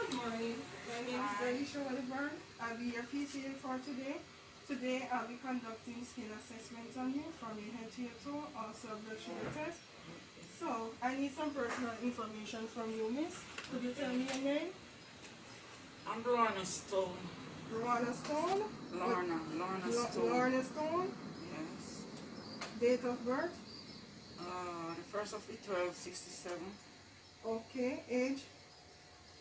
Good morning. My name is Daisha Wilburn. I'll be your PCA for today. Today I'll be conducting skin assessments on you from your head to your toe, also a blood sugar test. So I need some personal information from you, miss. Could you tell me your name? I'm Lorna Stone. Lorna Stone? Lorna Stone. Lorna Stone? Yes. Date of birth? The first of the 1267, Okay. Age?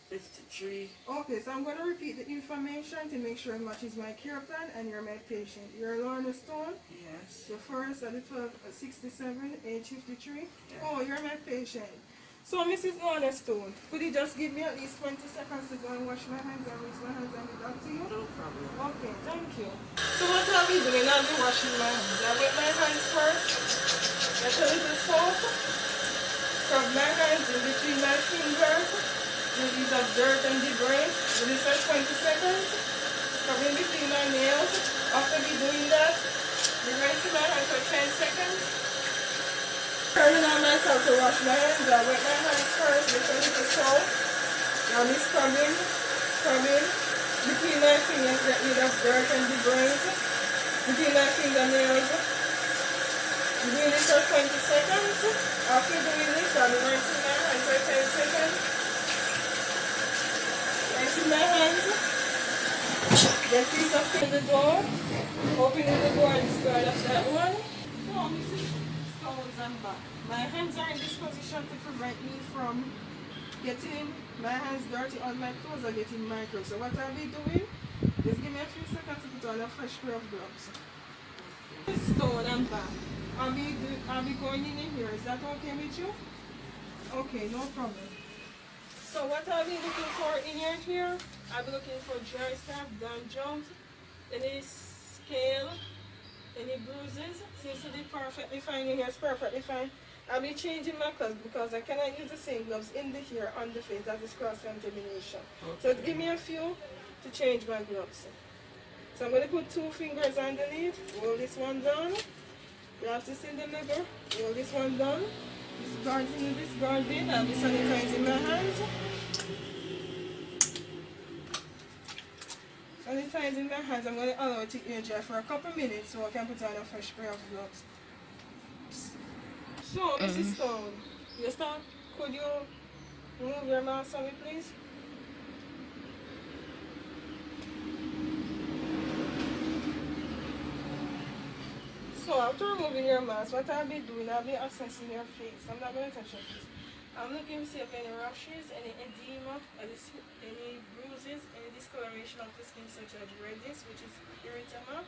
53. Okay, so I'm going to repeat the information to make sure it matches my care plan and you're my patient. You're Lorna Stone? Yes. The first at the 1267, age 53. Yeah. Oh, you're my patient. So, Mrs. Lorna Stone, could you just give me at least 20 seconds to go and wash my hands and rinse my hands and be back to you? No problem. Okay, thank you. So what I'll be doing, I'll be washing my hands. I'll wet my hands first, get a little soap, scrub my hands in between my fingers, release of dirt and debris, release for 20 seconds, scrub in between my nails. After me doing that, rinse my hands for 10 seconds. Turning on myself to wash my hands, I wet my hands first with a little soap. Now I'm scrubbing between my fingers, get rid of dirt and debris. Between my fingernails. Doing this for 20 seconds. After doing this, I'll be rinsing my hands for 10 seconds. Rinsing my hands. Then please open the door. Opening the door and start off that one. So, Mrs. Stones, I'm back. My hands are in this position to prevent me from getting my hands dirty on my clothes or getting microbes. So what I'll be doing is give me a few seconds to put on a fresh pair of gloves. Stone, I'm back. I'll be going in here. Is that okay with you? Okay, no problem. So what I'll be looking for in your hair, I'll be looking for dry scalp, dandruff, any scale, any bruises. Seems to be perfectly fine. Your hair is perfectly fine. I'll be changing my gloves because I cannot use the same gloves in the hair on the face. That is cross-contamination. So give me a few to change my gloves. So I'm going to put 2 fingers underneath. Roll this one down. You have to see the liver. Roll this one down. Discarding. I'll be sanitizing my hands. Sanitizing my hands. I'm going to allow it to air dry for a couple minutes so I can put on a fresh pair of gloves. So, Mrs. Stone, could you remove your mask for me, please? So, after removing your mask, what I'll be doing, I'll be assessing your face. I'm not going to touch your face. I'm looking to see if any rashes, any edema, any bruises, any discoloration of the skin, such as redness, which is erythema.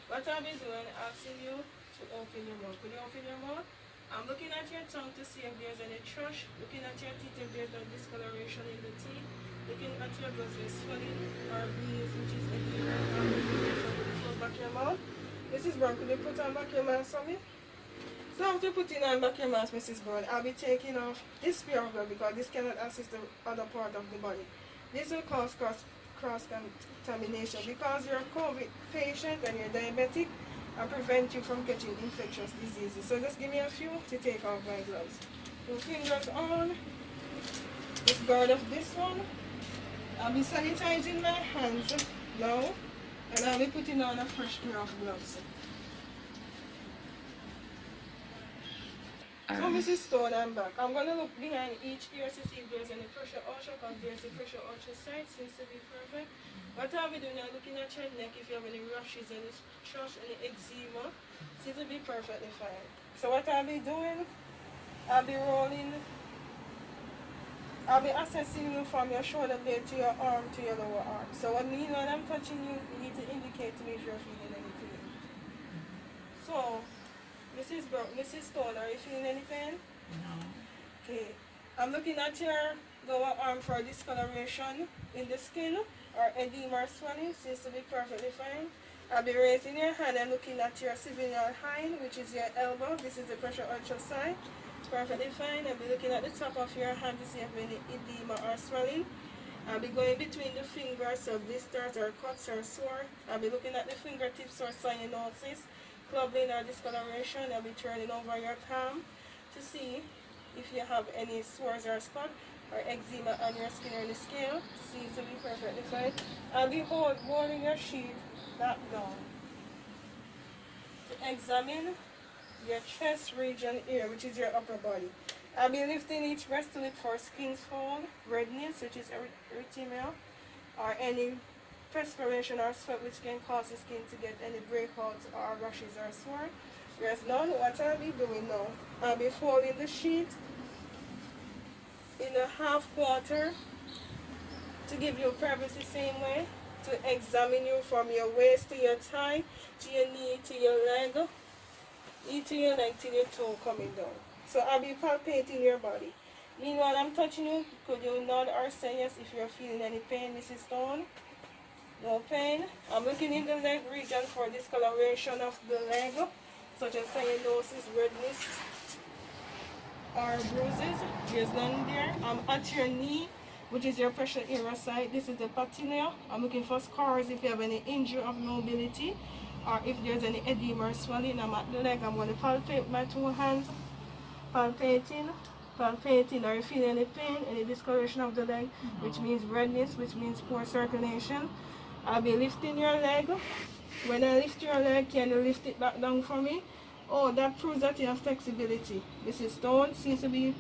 What I'll be doing, asking you to open your mouth. Could you open your mouth? I'm looking at your tongue to see if there's any thrush, looking at your teeth if there's no discoloration in the teeth, looking at your blood swelling or bleeds, which is edema. I'm looking at your close back your mouth. Mrs. Brown, could you put on back your mask for me? So after putting on back your mask, Mrs. Brown, I'll be taking off this pair of gloves because this cannot assist the other part of the body. This will cause cross-contamination because you're a COVID patient and you're diabetic, and prevent you from catching infectious diseases. So just give me a few to take off my gloves. 2 fingers on. Just guard of this one. I'll be sanitizing my hands now, and I'll be putting on a fresh pair of gloves. So Mrs. Stone, I'm back. I'm going to look behind each ear to see if there's any pressure ulcer, because there's a pressure ulcer site, seems to be perfect. What I'll be doing, I'm looking at your neck if you have any rashes, any thrush, any eczema, seems to be perfectly fine. So what I'll be doing, I'll be assessing you from your shoulder blade to your arm to your lower arm. So when I'm touching you, you need to indicate to me if you're feeling any pain. So, Mrs. Stone, are you feeling any pain? No. Okay. I'm looking at your lower arm for discoloration in the skin or edema or swelling. Seems to be perfectly fine. I'll be raising your hand and looking at your civilian hind, which is your elbow. This is the pressure ultrasound. Perfectly fine. I'll be looking at the top of your hand to see if any edema or swelling. I'll be going between the fingers of blisters or cuts or sore. I'll be looking at the fingertips or cyanosis, clubbing or discoloration. I'll be turning over your palm to see if you have any sores or spot. or eczema on your skin or the scale, seems to be perfectly fine. I'll be holding your sheet back down to examine your chest region here, which is your upper body. I'll be lifting each breast to look for skin fold, redness, which is erythema, or any perspiration or sweat which can cause the skin to get any breakouts or rashes or sore. There's none. What I'll be doing now, I'll be folding the sheet in a half quarter to give you privacy same way, to examine you from your waist to your thigh, to your knee, to your leg, to your leg, to your toe coming down. So I'll be palpating your body. Meanwhile, I'm touching you. Could you nod or say yes if you're feeling any pain, Mrs. Stone? No pain. I'm looking in the leg region for discoloration of the leg, such as cyanosis, redness, or bruises. There's none there. I'm at your knee, which is your pressure area site. This is the patella. I'm looking for scars if you have any injury of mobility, or if there's any edema or swelling. I'm at the leg. I'm going to palpate with my two hands. Palpating, or you feel any pain, any discoloration of the leg, which means redness, which means poor circulation. I'll be lifting your leg. When I lift your leg, can you lift it back down for me? Oh, that proves that you have flexibility. Mrs. Stone seems to be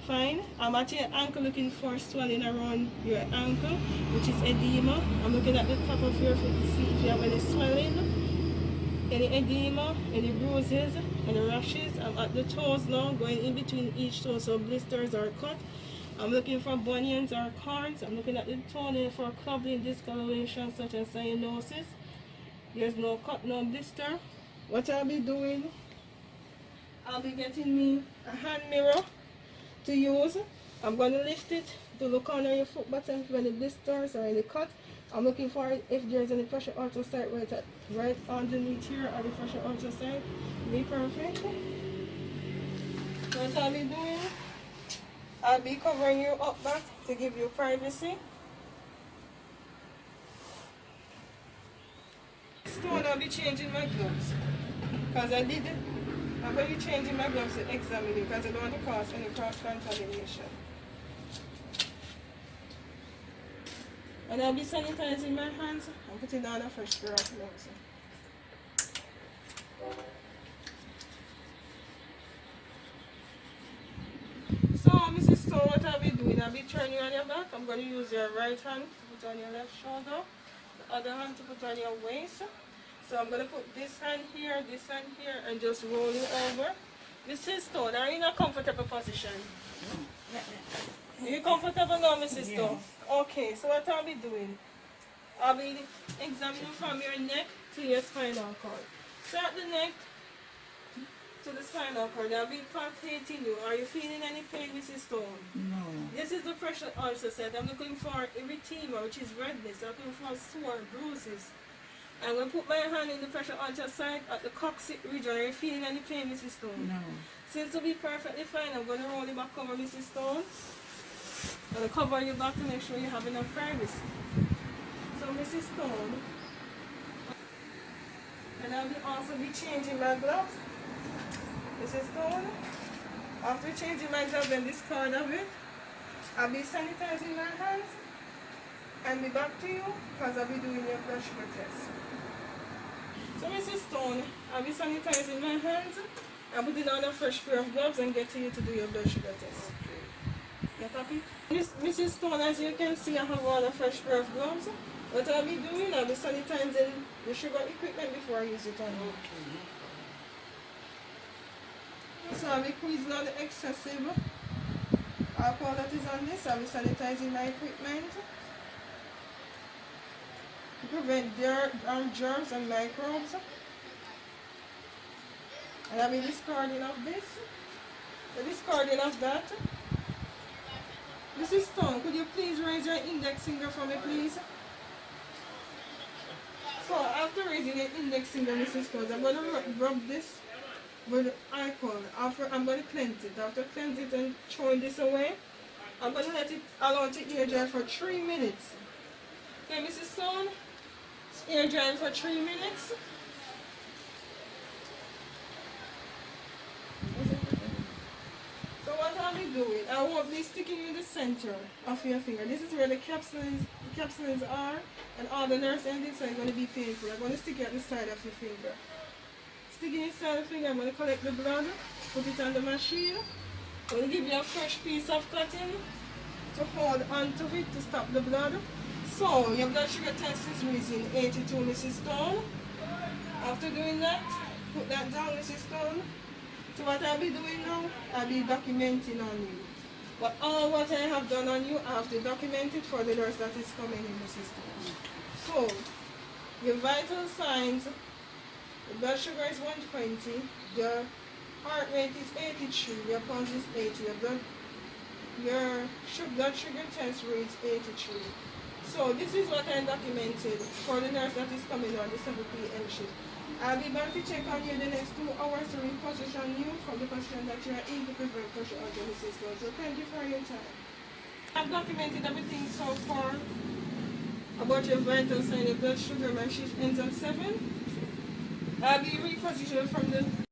fine. I'm at your ankle looking for swelling around your ankle, which is edema. I'm looking at the top of your foot to see if you have any swelling, any edema, any bruises, any rashes. I'm at the toes now, going in between each toe, so blisters or cut. I'm looking for bunions or corns. I'm looking at the toenail for clubbing, discoloration such as cyanosis. There's no cut, no blister. What I'll be doing, I'll be getting me a hand mirror to use. I'm going to lift it to look under your foot bottom for any blisters or any cut. I'm looking for if there's any pressure ultrasite right underneath here, or the pressure ultrasite. Be perfect. What I'll be doing, I'll be covering you up back to give you privacy. Stone, I'll be changing my gloves. Because I'm going to be changing my gloves to examine you because I don't want to cause any cross-contamination. And I'll be sanitizing my hands and putting on a fresh pair of gloves. So, Mrs. Stone, what I'll be doing, I'll be turning you on your back. I'm going to use your right hand to put on your left shoulder, the other hand to put on your waist. So I'm going to put this hand here, and just roll it over. Mrs. Stone, are you in a comfortable position? Are you comfortable now, Mrs. Stone? Okay, so what I'll be doing, I'll be examining from your neck to your spinal cord. So at the neck to the spinal cord, I'll be palpating you. Are you feeling any pain, Mrs. Stone? No. This is the pressure ultrasound. I'm looking for erythema, which is redness. I'm looking for sore, bruises. I'm going to put my hand in the pressure ultrasound at the coccyx region. Are you feeling any pain, Mrs. Stone? No. Seems to be perfectly fine. I'm going to roll you back over, Mrs. Stone. I'm going to cover you back to make sure you have enough privacy. So, Mrs. Stone, and I'll also be changing my gloves. Mrs. Stone, after changing my gloves and discard of it, I'll be sanitizing my hands and be back to you because I'll be doing your blood sugar test. So, Mrs. Stone, I'll be sanitizing my hands and putting on a fresh pair of gloves and get to you to do your blood sugar test. Get happy? Mrs. Stone, as you can see, I have on a fresh pair of gloves. What I'll be doing, I'll be sanitizing the sugar equipment before I use it on you. So I'll be squeezing out the excessive alcohol that is on this. I'll be sanitizing my equipment to prevent dirt and germs and microbes. And I'll be discarding of this, the discarding of that. Mrs. Stone, could you please raise your index finger for me, please? So after raising your index finger, Mrs. Stone, I'm going to rub this with alcohol. I'm going to cleanse it. After cleansing it and throwing this away, I'm going to let it allow it to air dry for 3 minutes. Okay, Mrs. Stone, it's air drying for 3 minutes. So what I'm I'll be doing, I won't be sticking you in the center of your finger. This is where the capsules are, and all the nerves endings are going to be painful. I'm going to stick it at the side of your finger. Sticking inside the finger, I'm going to collect the blood, put it on the machine. I'm going to give you a fresh piece of cotton to hold onto it to stop the blood. So, your blood sugar test is reading 82, Mrs. Stone. After doing that, put that down, Mrs. Stone. So what I'll be doing now, I'll be documenting on you. But all what I have done on you, I have to document it for the nurse that is coming in the system. So, your vital signs, the blood sugar is 120, your heart rate is 83, your pulse is 80, your blood sugar test reads 83. So this is what I documented for the nurse that is coming on the 7 p.m. shift. I'll be back to check on you the next 2 hours to reposition you from the position that you are in to prevent pressure out of the system. So thank you for your time. I've documented everything so far about your vital sign, your blood sugar. My shift ends at 7. I'll be repositioned from the